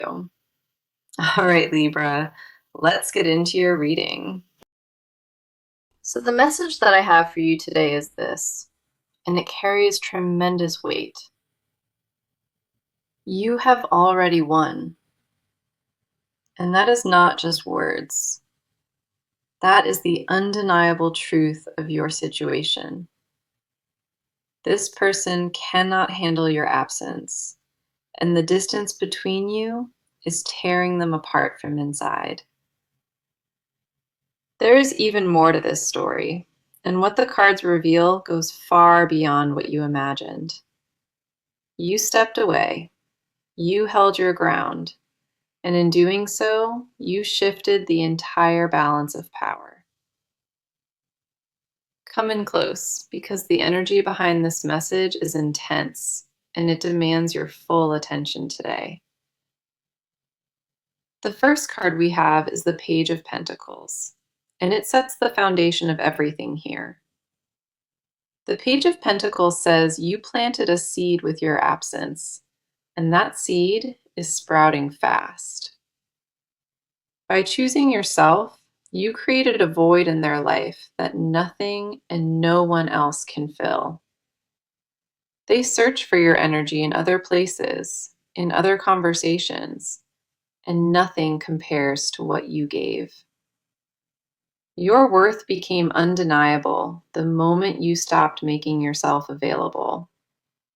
All right, Libra, let's get into your reading. So the message that I have for you today is this, and it carries tremendous weight. You have already won. And that is not just words. That is the undeniable truth of your situation. This person cannot handle your absence, and the distance between you is tearing them apart from inside. There is even more to this story, and what the cards reveal goes far beyond what you imagined. You stepped away, you held your ground, and in doing so, you shifted the entire balance of power. Come in close, because the energy behind this message is intense, and it demands your full attention today. The first card we have is the Page of Pentacles, and it sets the foundation of everything here. The Page of Pentacles says you planted a seed with your absence, and that seed is sprouting fast. By choosing yourself, you created a void in their life that nothing and no one else can fill. They search for your energy in other places, in other conversations, and nothing compares to what you gave. Your worth became undeniable the moment you stopped making yourself available,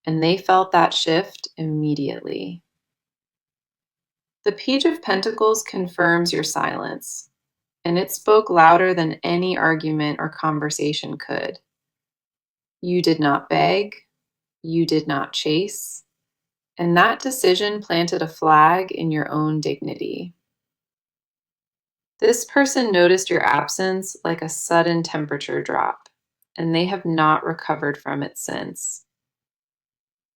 and they felt that shift immediately. The Page of Pentacles confirms your silence, and it spoke louder than any argument or conversation could. You did not beg, you did not chase, and that decision planted a flag in your own dignity. This person noticed your absence like a sudden temperature drop, and they have not recovered from it since.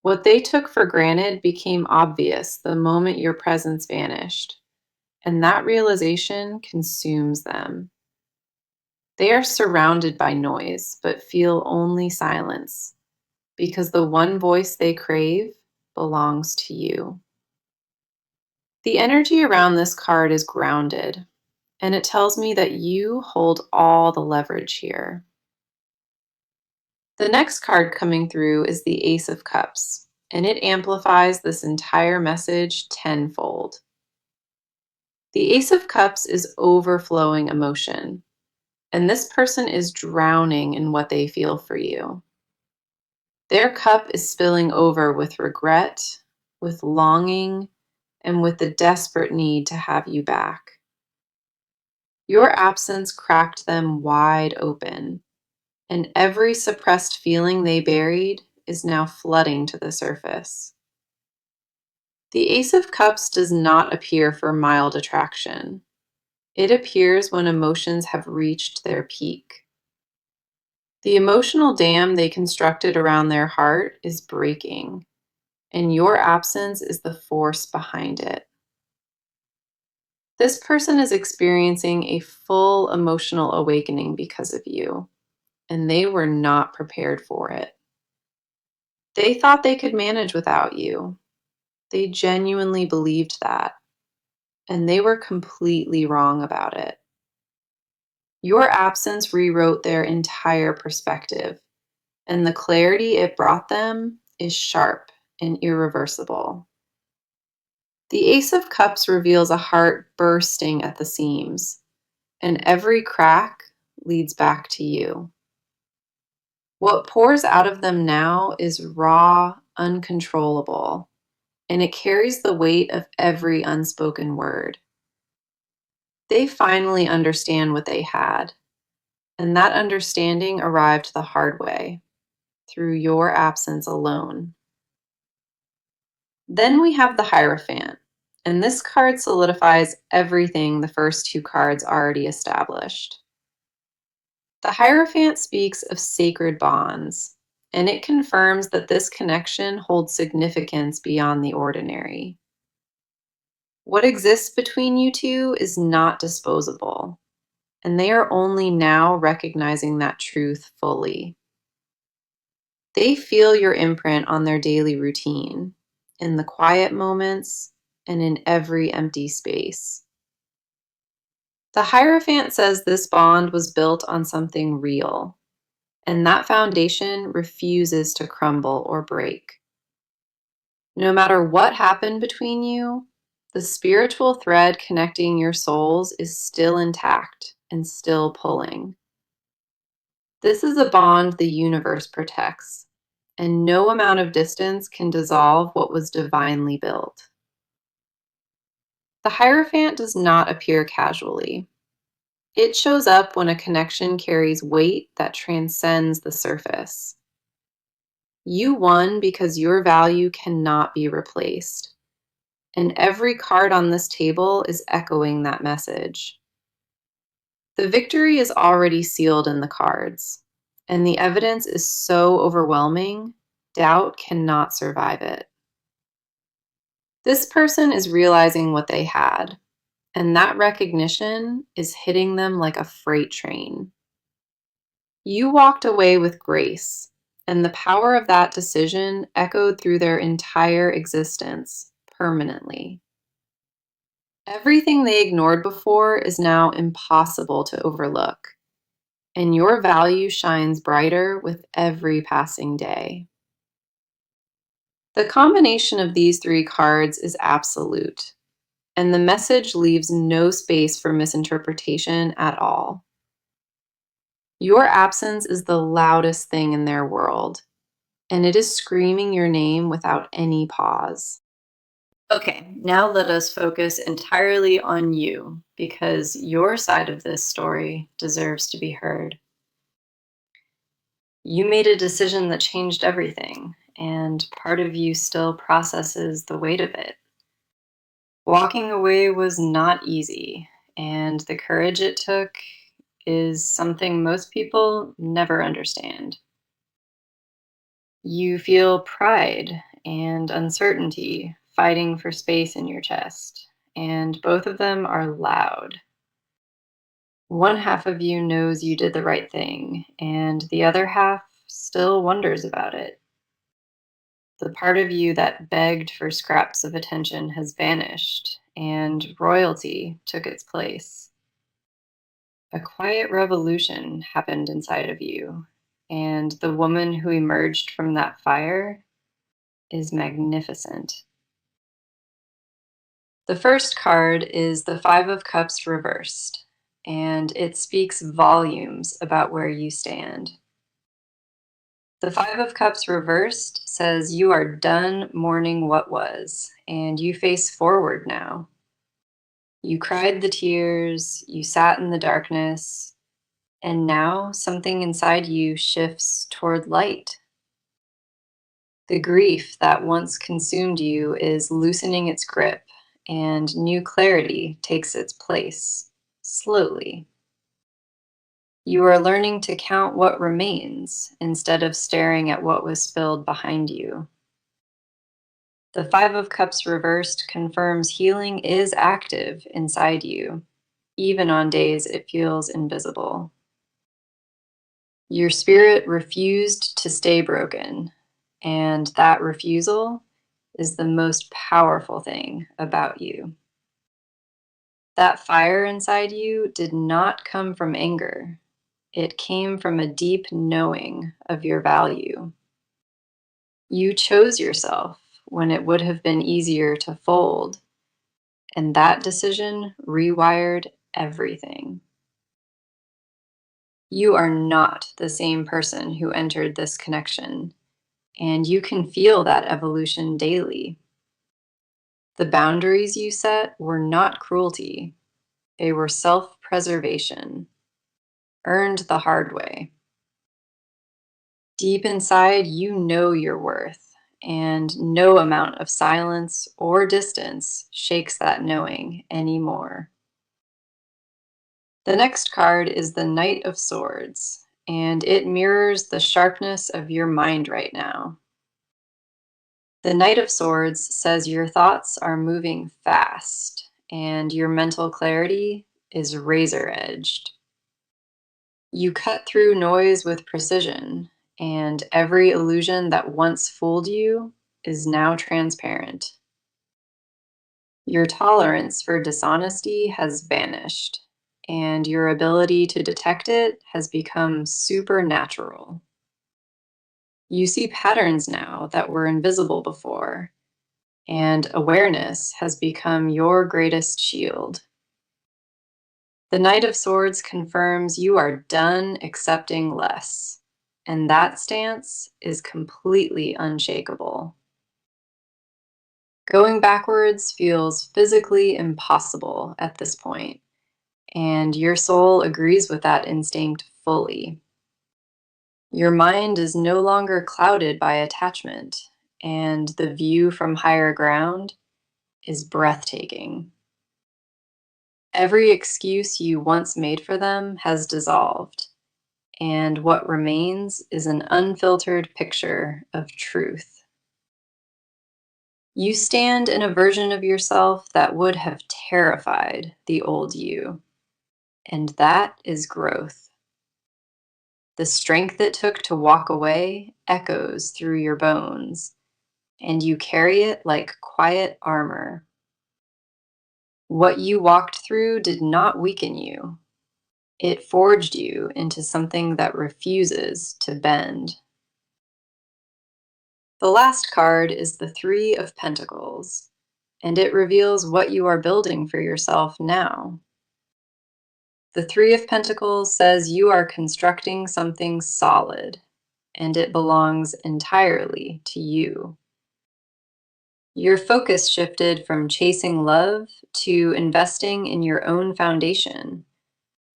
What they took for granted became obvious the moment your presence vanished, and that realization consumes them. They are surrounded by noise, but feel only silence, because the one voice they crave belongs to you. The energy around this card is grounded, and it tells me that you hold all the leverage here. The next card coming through is the Ace of Cups, and it amplifies this entire message tenfold. The Ace of Cups is overflowing emotion, and this person is drowning in what they feel for you. Their cup is spilling over with regret, with longing, and with the desperate need to have you back. Your absence cracked them wide open, and every suppressed feeling they buried is now flooding to the surface. The Ace of Cups does not appear for mild attraction. It appears when emotions have reached their peak. The emotional dam they constructed around their heart is breaking, and your absence is the force behind it. This person is experiencing a full emotional awakening because of you, and they were not prepared for it. They thought they could manage without you. They genuinely believed that, and they were completely wrong about it. Your absence rewrote their entire perspective, and the clarity it brought them is sharp and irreversible. The Ace of Cups reveals a heart bursting at the seams, and every crack leads back to you. What pours out of them now is raw, uncontrollable, and it carries the weight of every unspoken word. They finally understand what they had, and that understanding arrived the hard way, through your absence alone. Then we have the Hierophant, and this card solidifies everything the first two cards already established. The Hierophant speaks of sacred bonds, and it confirms that this connection holds significance beyond the ordinary. What exists between you two is not disposable, and they are only now recognizing that truth fully. They feel your imprint on their daily routine, in the quiet moments, and in every empty space. The Hierophant says this bond was built on something real, and that foundation refuses to crumble or break. No matter what happened between you, the spiritual thread connecting your souls is still intact and still pulling. This is a bond the universe protects, and no amount of distance can dissolve what was divinely built. The Hierophant does not appear casually. It shows up when a connection carries weight that transcends the surface. You won because your value cannot be replaced, and every card on this table is echoing that message. The victory is already sealed in the cards, and the evidence is so overwhelming, doubt cannot survive it. This person is realizing what they had, and that recognition is hitting them like a freight train. You walked away with grace, and the power of that decision echoed through their entire existence permanently. Everything they ignored before is now impossible to overlook, and your value shines brighter with every passing day. The combination of these three cards is absolute, and the message leaves no space for misinterpretation at all. Your absence is the loudest thing in their world, and it is screaming your name without any pause. Okay, now let us focus entirely on you, because your side of this story deserves to be heard. You made a decision that changed everything, and part of you still processes the weight of it. Walking away was not easy, and the courage it took is something most people never understand. You feel pride and uncertainty fighting for space in your chest, and both of them are loud. One half of you knows you did the right thing, and the other half still wonders about it. The part of you that begged for scraps of attention has vanished, and royalty took its place. A quiet revolution happened inside of you, and the woman who emerged from that fire is magnificent. The first card is the Five of Cups reversed, and it speaks volumes about where you stand. The Five of Cups reversed says you are done mourning what was, and you face forward now. You cried the tears, you sat in the darkness, and now something inside you shifts toward light. The grief that once consumed you is loosening its grip, and new clarity takes its place, slowly. You are learning to count what remains instead of staring at what was spilled behind you. The Five of Cups reversed confirms healing is active inside you, even on days it feels invisible. Your spirit refused to stay broken, and that refusal is the most powerful thing about you. That fire inside you did not come from anger. It came from a deep knowing of your value. You chose yourself when it would have been easier to fold, and that decision rewired everything. You are not the same person who entered this connection, and you can feel that evolution daily. The boundaries you set were not cruelty, they were self-preservation, earned the hard way. Deep inside, you know your worth, and no amount of silence or distance shakes that knowing anymore. The next card is the Knight of Swords, and it mirrors the sharpness of your mind right now. The Knight of Swords says your thoughts are moving fast, and your mental clarity is razor-edged. You cut through noise with precision, and every illusion that once fooled you is now transparent. Your tolerance for dishonesty has vanished, and your ability to detect it has become supernatural. You see patterns now that were invisible before, and awareness has become your greatest shield. The Knight of Swords confirms you are done accepting less, and that stance is completely unshakable. Going backwards feels physically impossible at this point, and your soul agrees with that instinct fully. Your mind is no longer clouded by attachment, and the view from higher ground is breathtaking. Every excuse you once made for them has dissolved, and what remains is an unfiltered picture of truth. You stand in a version of yourself that would have terrified the old you, and that is growth. The strength it took to walk away echoes through your bones, and you carry it like quiet armor. What you walked through did not weaken you. It forged you into something that refuses to bend. The last card is the Three of Pentacles, and it reveals what you are building for yourself now. The Three of Pentacles says you are constructing something solid, and it belongs entirely to you. Your focus shifted from chasing love to investing in your own foundation,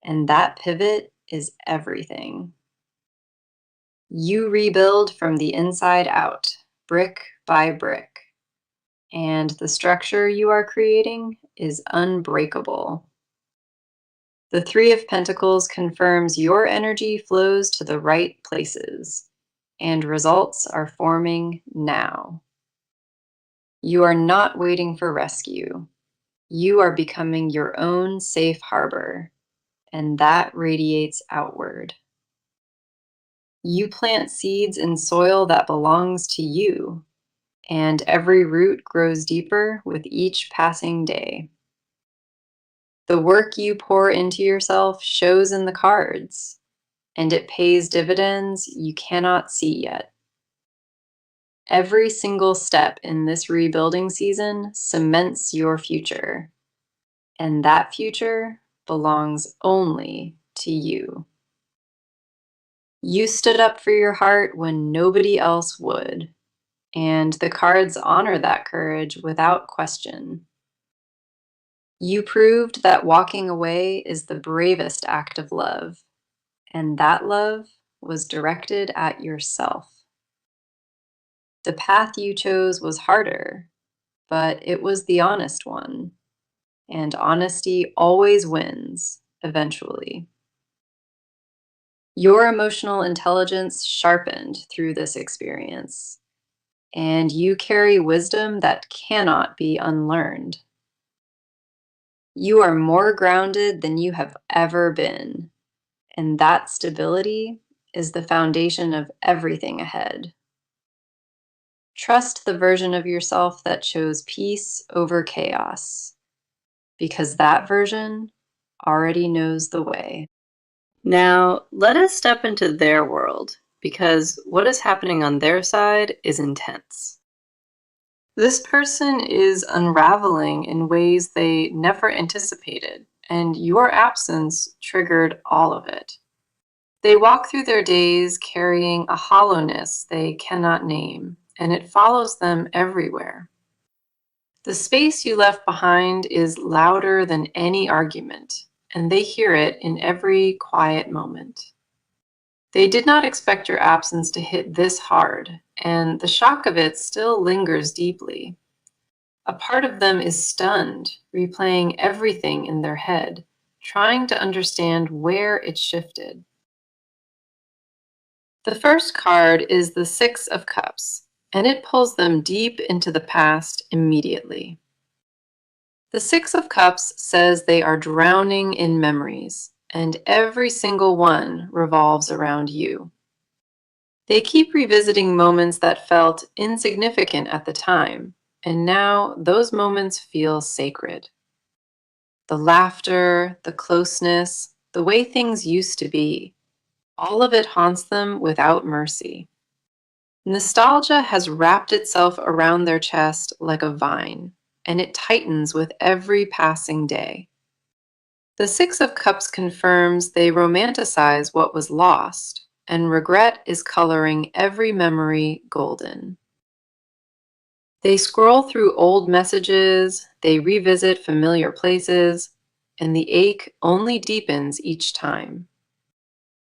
and that pivot is everything. You rebuild from the inside out, brick by brick, and the structure you are creating is unbreakable. The Three of Pentacles confirms your energy flows to the right places, and results are forming now. You are not waiting for rescue. You are becoming your own safe harbor, and that radiates outward. You plant seeds in soil that belongs to you, and every root grows deeper with each passing day. The work you pour into yourself shows in the cards, and it pays dividends you cannot see yet. Every single step in this rebuilding season cements your future, and that future belongs only to you. You stood up for your heart when nobody else would, and the cards honor that courage without question. You proved that walking away is the bravest act of love, and that love was directed at yourself. The path you chose was harder, but it was the honest one, and honesty always wins eventually. Your emotional intelligence sharpened through this experience, and you carry wisdom that cannot be unlearned. You are more grounded than you have ever been, and that stability is the foundation of everything ahead. Trust the version of yourself that chose peace over chaos, because that version already knows the way. Now, let us step into their world, because what is happening on their side is intense. This person is unraveling in ways they never anticipated, and your absence triggered all of it. They walk through their days carrying a hollowness they cannot name, and it follows them everywhere. The space you left behind is louder than any argument, and they hear it in every quiet moment. They did not expect your absence to hit this hard, and the shock of it still lingers deeply. A part of them is stunned, replaying everything in their head, trying to understand where it shifted. The first card is the Six of Cups, and it pulls them deep into the past immediately. The Six of Cups says they are drowning in memories, and every single one revolves around you. They keep revisiting moments that felt insignificant at the time, And now those moments feel sacred. The laughter, the closeness, the way things used to be, all of it haunts them without mercy. Nostalgia has wrapped itself around their chest like a vine, and it tightens with every passing day. The Six of Cups confirms they romanticize what was lost, and regret is coloring every memory golden. They scroll through old messages, they revisit familiar places, and the ache only deepens each time.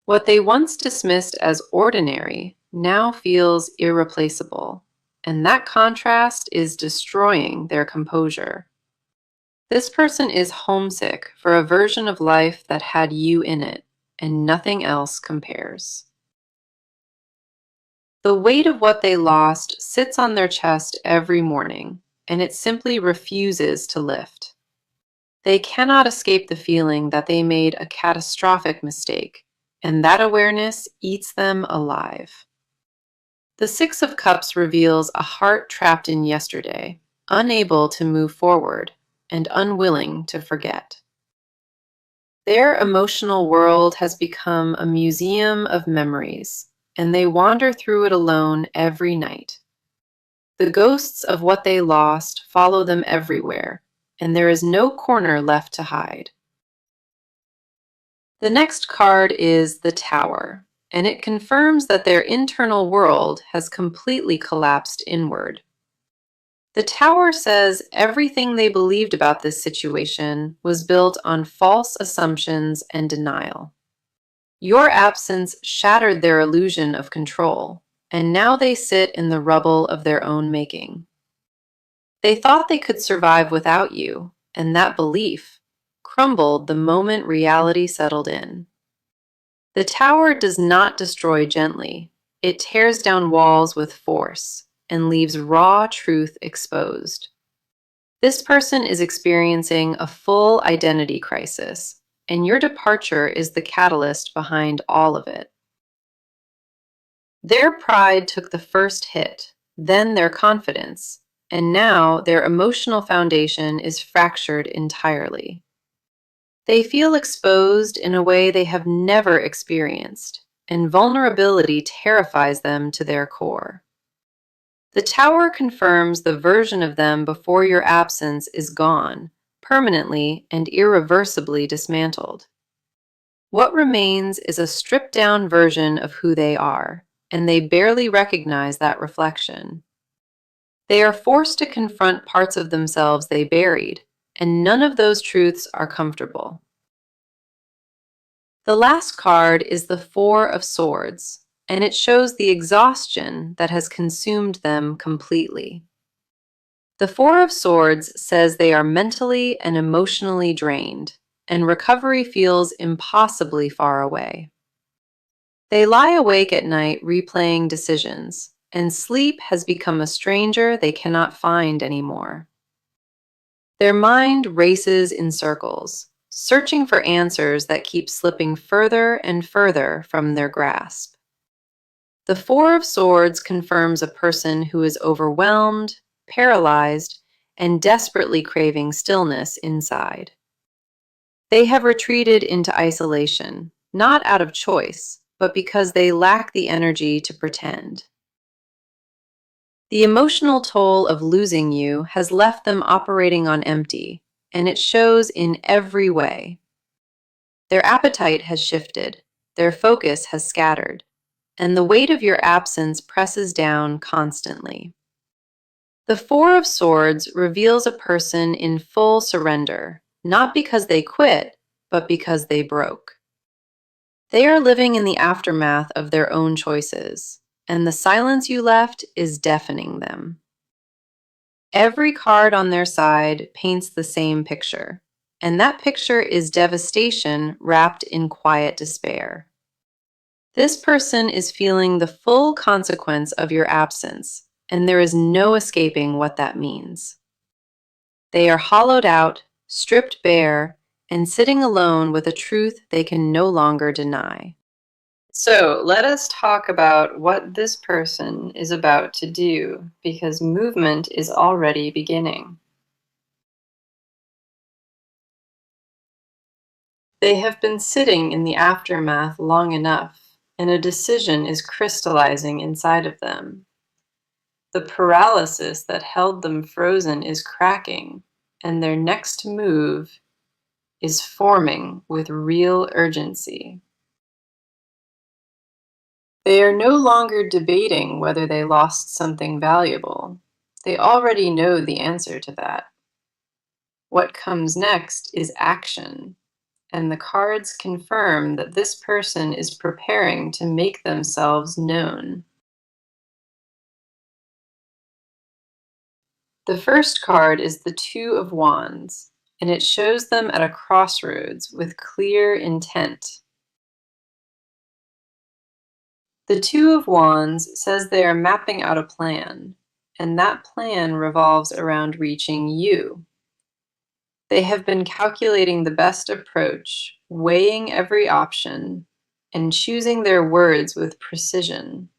What they once dismissed as ordinary now feels irreplaceable, and that contrast is destroying their composure. This person is homesick for a version of life that had you in it, and nothing else compares. The weight of what they lost sits on their chest every morning, and it simply refuses to lift. They cannot escape the feeling that they made a catastrophic mistake, and that awareness eats them alive. The Six of Cups reveals a heart trapped in yesterday, unable to move forward, and unwilling to forget. Their emotional world has become a museum of memories, and they wander through it alone every night. The ghosts of what they lost follow them everywhere, and there is no corner left to hide. The next card is the Tower, and it confirms that their internal world has completely collapsed inward. The Tower says everything they believed about this situation was built on false assumptions and denial. Your absence shattered their illusion of control, and now they sit in the rubble of their own making. They thought they could survive without you, and that belief crumbled the moment reality settled in. The Tower does not destroy gently. It tears down walls with force and leaves raw truth exposed. This person is experiencing a full identity crisis, and your departure is the catalyst behind all of it. Their pride took the first hit, then their confidence, and now their emotional foundation is fractured entirely. They feel exposed in a way they have never experienced, and vulnerability terrifies them to their core. The Tower confirms the version of them before your absence is gone, permanently and irreversibly dismantled. What remains is a stripped down version of who they are, and they barely recognize that reflection. They are forced to confront parts of themselves they buried, and none of those truths are comfortable. The last card is the Four of Swords, and it shows the exhaustion that has consumed them completely. The Four of Swords says they are mentally and emotionally drained, and recovery feels impossibly far away. They lie awake at night replaying decisions, and sleep has become a stranger they cannot find anymore. Their mind races in circles, searching for answers that keep slipping further and further from their grasp. The Four of Swords confirms a person who is overwhelmed, paralyzed, and desperately craving stillness inside. They have retreated into isolation, not out of choice, but because they lack the energy to pretend. The emotional toll of losing you has left them operating on empty, and it shows in every way. Their appetite has shifted, their focus has scattered, and the weight of your absence presses down constantly. The Four of Swords reveals a person in full surrender, not because they quit, but because they broke. They are living in the aftermath of their own choices, and the silence you left is deafening them. Every card on their side paints the same picture, and that picture is devastation wrapped in quiet despair. This person is feeling the full consequence of your absence, and there is no escaping what that means. They are hollowed out, stripped bare, and sitting alone with a truth they can no longer deny. So let us talk about what this person is about to do, because movement is already beginning. They have been sitting in the aftermath long enough, and a decision is crystallizing inside of them. The paralysis that held them frozen is cracking, and their next move is forming with real urgency. They are no longer debating whether they lost something valuable. They already know the answer to that. What comes next is action, and the cards confirm that this person is preparing to make themselves known. The first card is the Two of Wands, and it shows them at a crossroads with clear intent. The Two of Wands says they are mapping out a plan, and that plan revolves around reaching you. They have been calculating the best approach, weighing every option, and choosing their words with precision.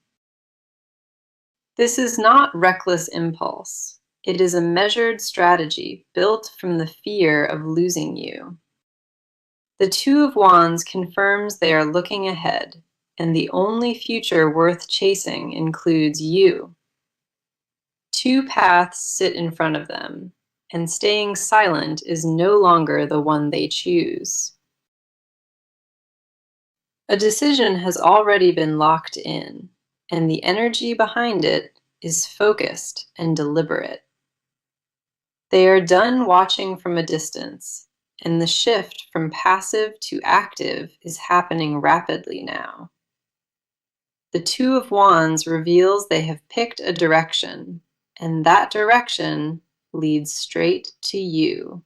This is not reckless impulse. It is a measured strategy built from the fear of losing you. The Two of Wands confirms they are looking ahead, and the only future worth chasing includes you. Two paths sit in front of them, and staying silent is no longer the one they choose. A decision has already been locked in, and the energy behind it is focused and deliberate. They are done watching from a distance, and the shift from passive to active is happening rapidly now. The Two of Wands reveals they have picked a direction, and that direction leads straight to you.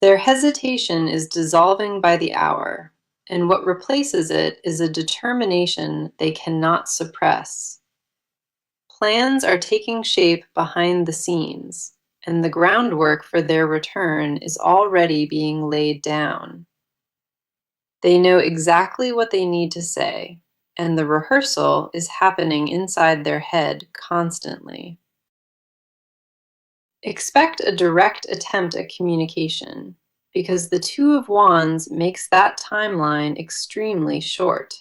Their hesitation is dissolving by the hour, and what replaces it is a determination they cannot suppress. Plans are taking shape behind the scenes, and the groundwork for their return is already being laid down. They know exactly what they need to say, and the rehearsal is happening inside their head constantly. Expect a direct attempt at communication, because the Two of Wands makes that timeline extremely short.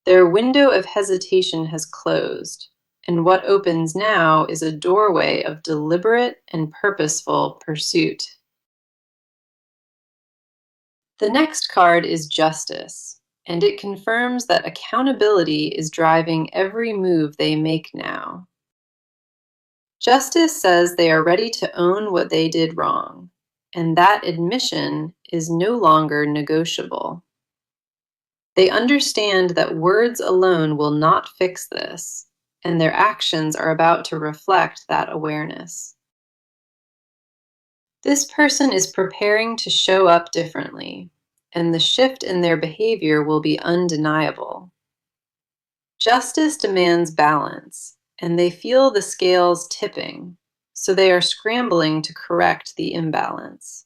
Their window of hesitation has closed, and what opens now is a doorway of deliberate and purposeful pursuit. The next card is Justice, and it confirms that accountability is driving every move they make now. Justice says they are ready to own what they did wrong, and that admission is no longer negotiable. They understand that words alone will not fix this, and their actions are about to reflect that awareness. This person is preparing to show up differently, and the shift in their behavior will be undeniable. Justice demands balance, and they feel the scales tipping, so they are scrambling to correct the imbalance.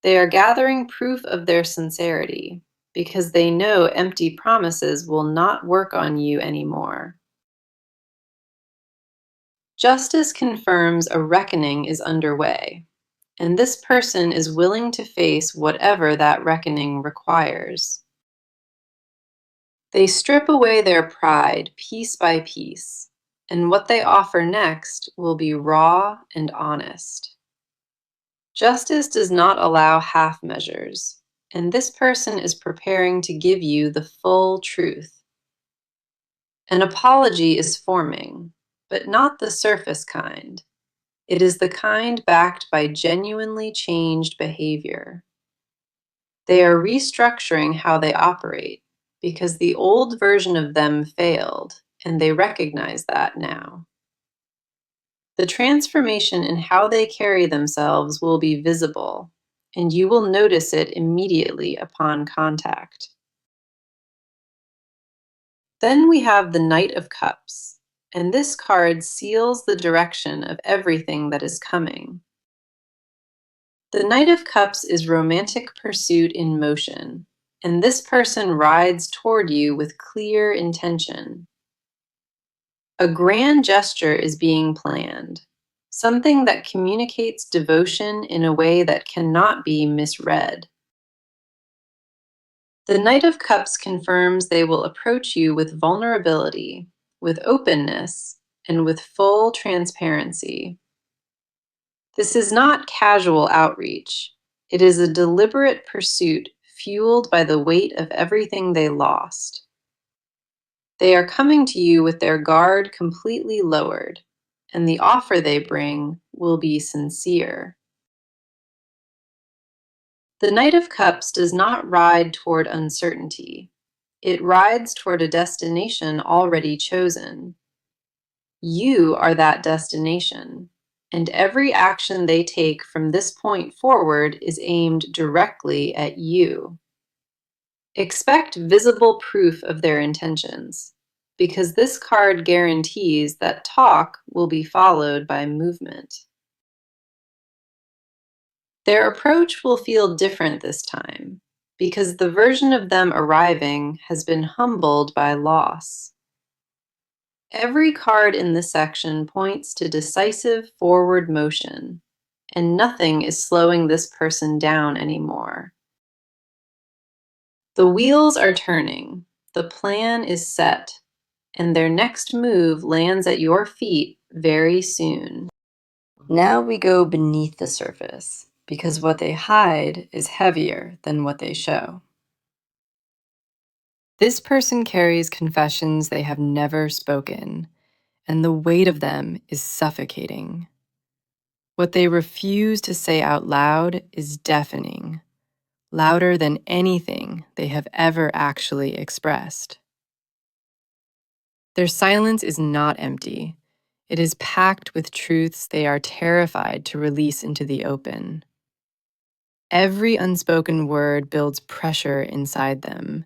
They are gathering proof of their sincerity, because they know empty promises will not work on you anymore. Justice confirms a reckoning is underway, and this person is willing to face whatever that reckoning requires. They strip away their pride piece by piece, and what they offer next will be raw and honest. Justice does not allow half measures, and this person is preparing to give you the full truth. An apology is forming, but not the surface kind. It is the kind backed by genuinely changed behavior. They are restructuring how they operate because the old version of them failed, and they recognize that now. The transformation in how they carry themselves will be visible, and you will notice it immediately upon contact. Then we have the Knight of Cups, and this card seals the direction of everything that is coming. The Knight of Cups is romantic pursuit in motion, and this person rides toward you with clear intention. A grand gesture is being planned, something that communicates devotion in a way that cannot be misread. The Knight of Cups confirms they will approach you with vulnerability, with openness, and with full transparency. This is not casual outreach. It is a deliberate pursuit fueled by the weight of everything they lost. They are coming to you with their guard completely lowered, and the offer they bring will be sincere. The Knight of Cups does not ride toward uncertainty. It rides toward a destination already chosen. You are that destination, and every action they take from this point forward is aimed directly at you. Expect visible proof of their intentions, because this card guarantees that talk will be followed by movement. Their approach will feel different this time, because the version of them arriving has been humbled by loss. Every card in this section points to decisive forward motion, and nothing is slowing this person down anymore. The wheels are turning, the plan is set, and their next move lands at your feet very soon. Now we go beneath the surface, because what they hide is heavier than what they show. This person carries confessions they have never spoken, and the weight of them is suffocating. What they refuse to say out loud is deafening, louder than anything they have ever actually expressed. Their silence is not empty. It is packed with truths they are terrified to release into the open. Every unspoken word builds pressure inside them,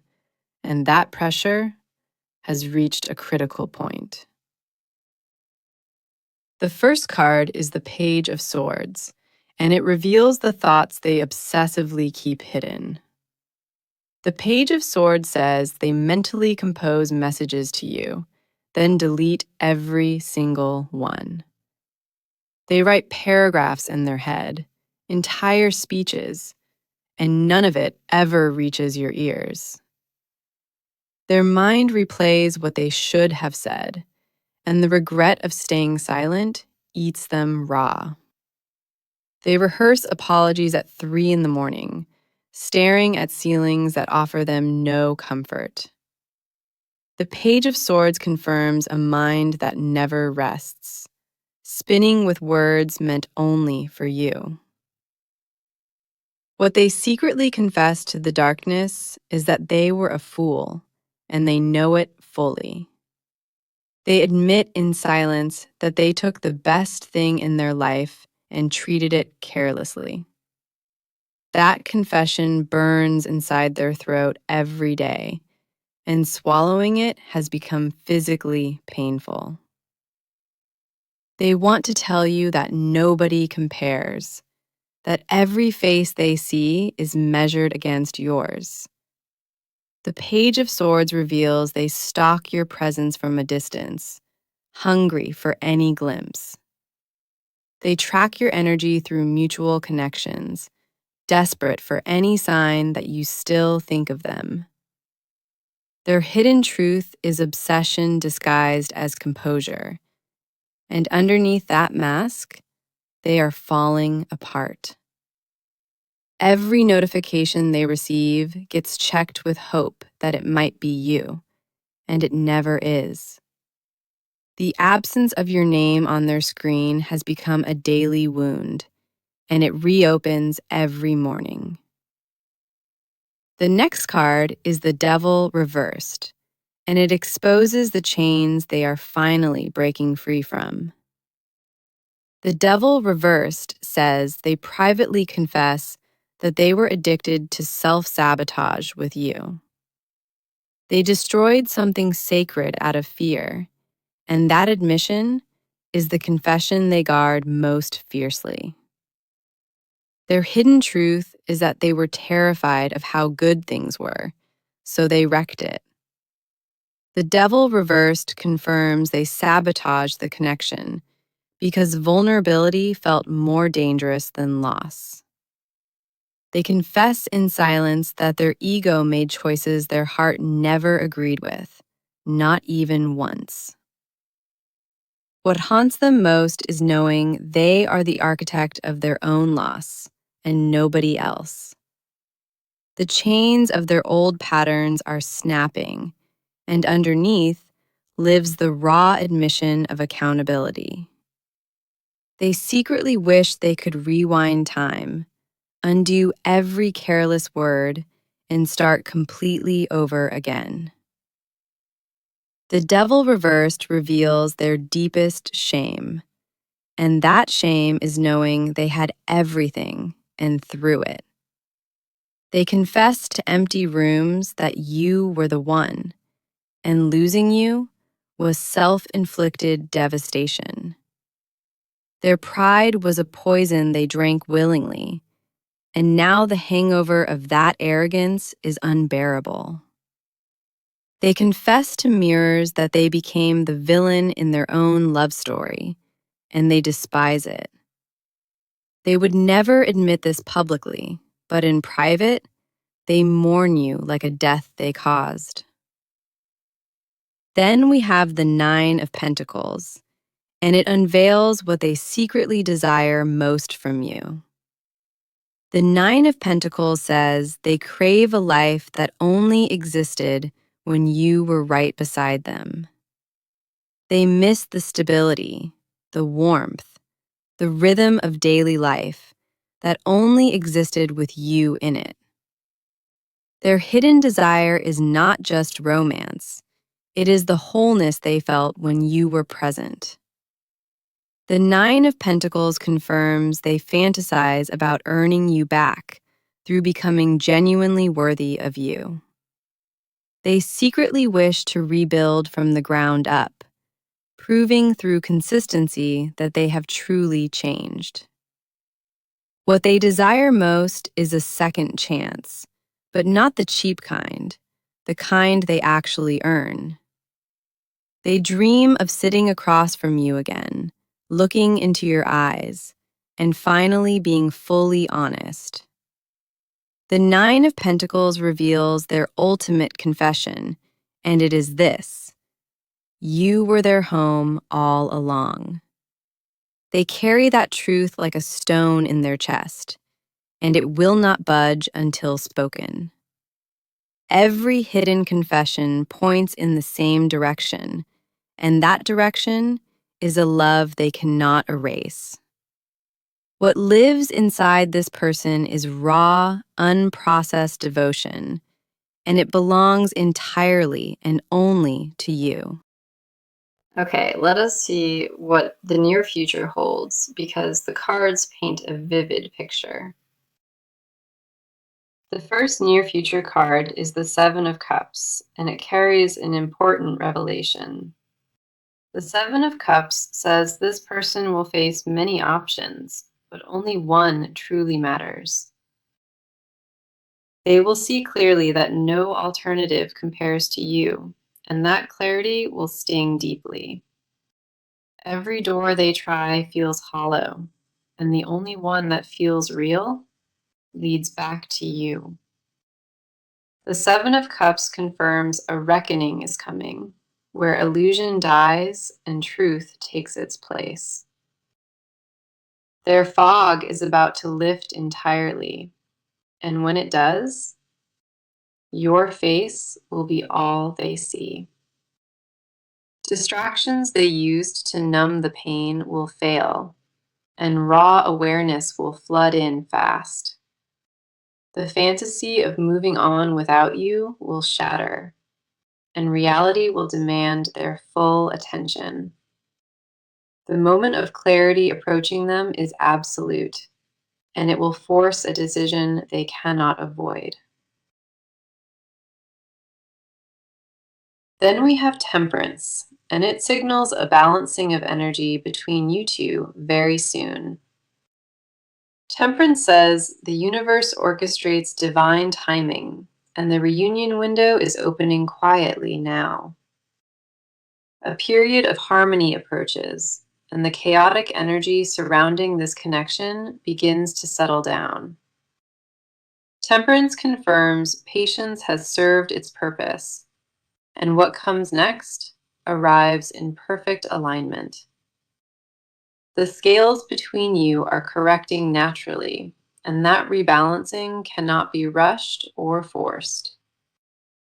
and that pressure has reached a critical point. The first card is the Page of Swords, and it reveals the thoughts they obsessively keep hidden. The Page of Swords says they mentally compose messages to you, then delete every single one. They write paragraphs in their head, entire speeches, and none of it ever reaches your ears. Their mind replays what they should have said, and the regret of staying silent eats them raw. They rehearse apologies at 3 in the morning, staring at ceilings that offer them no comfort. The Page of Swords confirms a mind that never rests, spinning with words meant only for you. What they secretly confess to the darkness is that they were a fool, and they know it fully. They admit in silence that they took the best thing in their life and treated it carelessly. That confession burns inside their throat every day, and swallowing it has become physically painful. They want to tell you that nobody compares, that every face they see is measured against yours. The Page of Swords reveals they stalk your presence from a distance, hungry for any glimpse. They track your energy through mutual connections, desperate for any sign that you still think of them. Their hidden truth is obsession disguised as composure, and underneath that mask, they are falling apart. Every notification they receive gets checked with hope that it might be you, and it never is. The absence of your name on their screen has become a daily wound, and it reopens every morning. The next card is the Devil reversed, and it exposes the chains they are finally breaking free from. The Devil reversed says they privately confess that they were addicted to self-sabotage with you. They destroyed something sacred out of fear, and that admission is the confession they guard most fiercely. Their hidden truth is that they were terrified of how good things were, so they wrecked it. The devil reversed confirms they sabotaged the connection because vulnerability felt more dangerous than loss. They confess in silence that their ego made choices their heart never agreed with, not even once. What haunts them most is knowing they are the architect of their own loss and nobody else. The chains of their old patterns are snapping, and underneath lives the raw admission of accountability. They secretly wish they could rewind time, undo every careless word, and start completely over again. The devil reversed reveals their deepest shame, and that shame is knowing they had everything and threw it. They confessed to empty rooms that you were the one, and losing you was self-inflicted devastation. Their pride was a poison they drank willingly, and now the hangover of that arrogance is unbearable. They confess to mirrors that they became the villain in their own love story, and they despise it. They would never admit this publicly, but in private, they mourn you like a death they caused. Then we have the Nine of Pentacles, and it unveils what they secretly desire most from you. The Nine of Pentacles says they crave a life that only existed when you were right beside them. They miss the stability, the warmth, the rhythm of daily life that only existed with you in it. Their hidden desire is not just romance, it is the wholeness they felt when you were present. The Nine of Pentacles confirms they fantasize about earning you back through becoming genuinely worthy of you. They secretly wish to rebuild from the ground up, proving through consistency that they have truly changed. What they desire most is a second chance, but not the cheap kind, the kind they actually earn. They dream of sitting across from you again, looking into your eyes, and finally being fully honest. The Nine of Pentacles reveals their ultimate confession, and it is this: you were their home all along. They carry that truth like a stone in their chest, and it will not budge until spoken. Every hidden confession points in the same direction, and that direction is a love they cannot erase. What lives inside this person is raw, unprocessed devotion, and it belongs entirely and only to you. Okay, let us see what the near future holds because the cards paint a vivid picture. The first near future card is the Seven of Cups, and it carries an important revelation. The Seven of Cups says this person will face many options, but only one truly matters. They will see clearly that no alternative compares to you, and that clarity will sting deeply. Every door they try feels hollow, and the only one that feels real leads back to you. The Seven of Cups confirms a reckoning is coming, where illusion dies and truth takes its place. Their fog is about to lift entirely, and when it does, your face will be all they see. Distractions they used to numb the pain will fail, and raw awareness will flood in fast. The fantasy of moving on without you will shatter, and reality will demand their full attention. The moment of clarity approaching them is absolute, and it will force a decision they cannot avoid. Then we have Temperance, and it signals a balancing of energy between you two very soon. Temperance says the universe orchestrates divine timing, and the reunion window is opening quietly now. A period of harmony approaches, and the chaotic energy surrounding this connection begins to settle down. Temperance confirms patience has served its purpose, and what comes next arrives in perfect alignment. The scales between you are correcting naturally, and that rebalancing cannot be rushed or forced.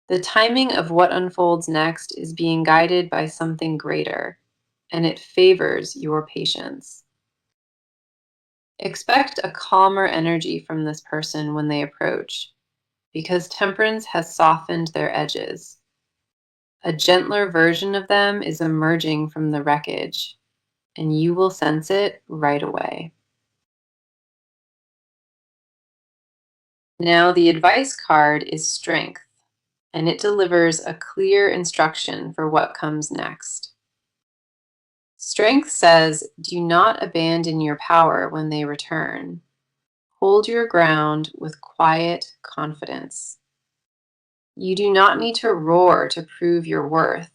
The timing of what unfolds next is being guided by something greater, and it favors your patience. Expect a calmer energy from this person when they approach, because temperance has softened their edges. A gentler version of them is emerging from the wreckage, and you will sense it right away. Now, the advice card is strength, and it delivers a clear instruction for what comes next. Strength says, do not abandon your power when they return. Hold your ground with quiet confidence. You do not need to roar to prove your worth.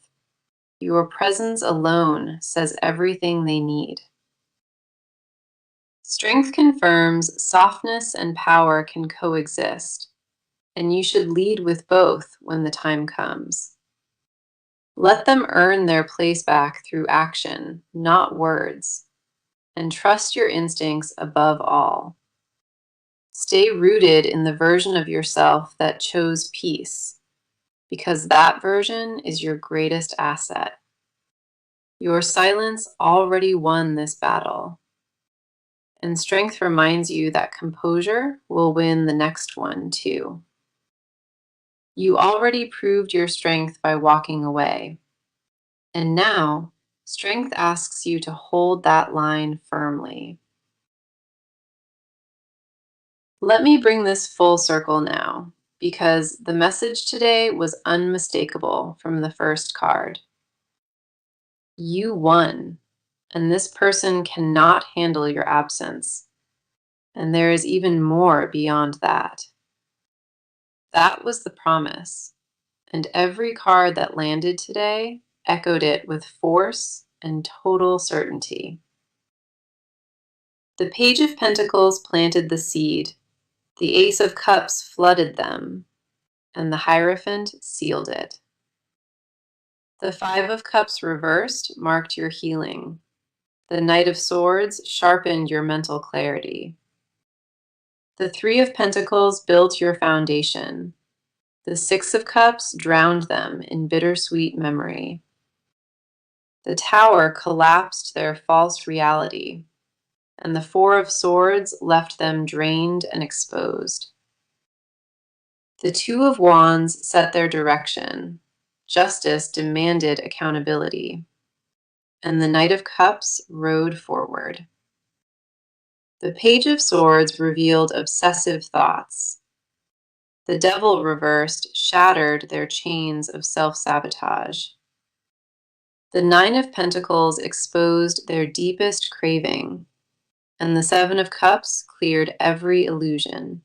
Your presence alone says everything they need. Strength confirms softness and power can coexist, and you should lead with both when the time comes. Let them earn their place back through action, not words, and trust your instincts above all. Stay rooted in the version of yourself that chose peace, because that version is your greatest asset. Your silence already won this battle, and strength reminds you that composure will win the next one too. You already proved your strength by walking away, and now strength asks you to hold that line firmly. Let me bring this full circle now, because the message today was unmistakable from the first card. You won, and this person cannot handle your absence. And there is even more beyond that. That was the promise, and every card that landed today echoed it with force and total certainty. The Page of Pentacles planted the seed, the Ace of Cups flooded them, and the Hierophant sealed it. The Five of Cups reversed marked your healing. The Knight of Swords sharpened your mental clarity. The Three of Pentacles built your foundation. The Six of Cups drowned them in bittersweet memory. The Tower collapsed their false reality, and the Four of Swords left them drained and exposed. The Two of Wands set their direction. Justice demanded accountability, and the Knight of Cups rode forward. The Page of Swords revealed obsessive thoughts. The Devil reversed shattered their chains of self-sabotage. The Nine of Pentacles exposed their deepest craving, and the Seven of Cups cleared every illusion.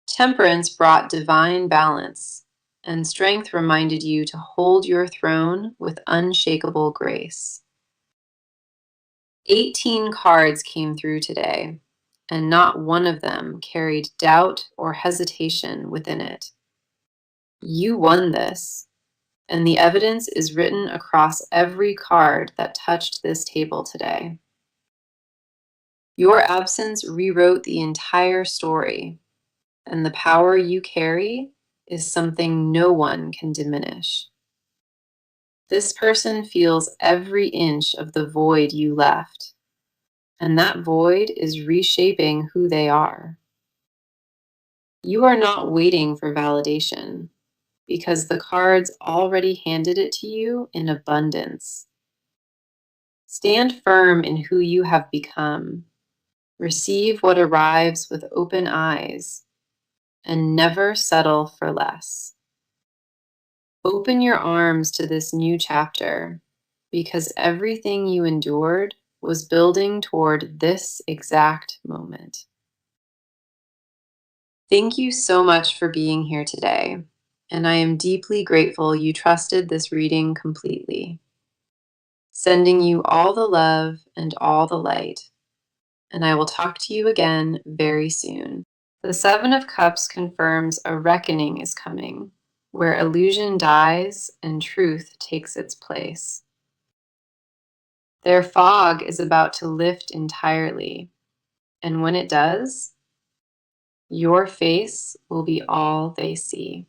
Temperance brought divine balance, and strength reminded you to hold your throne with unshakable grace. 18 cards came through today, and not one of them carried doubt or hesitation within it. You won this, and the evidence is written across every card that touched this table today. Your absence rewrote the entire story, and the power you carry is something no one can diminish. This person feels every inch of the void you left, and that void is reshaping who they are. You are not waiting for validation, because the cards already handed it to you in abundance. Stand firm in who you have become. Receive what arrives with open eyes, and never settle for less. Open your arms to this new chapter, because everything you endured was building toward this exact moment. Thank you so much for being here today, and I am deeply grateful you trusted this reading completely. Sending you all the love and all the light, and I will talk to you again very soon. The Seven of Cups confirms a reckoning is coming, where illusion dies and truth takes its place. Their fog is about to lift entirely, and when it does, your face will be all they see.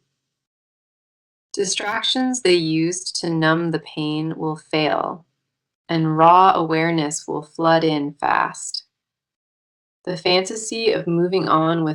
Distractions they used to numb the pain will fail, and raw awareness will flood in fast. The fantasy of moving on with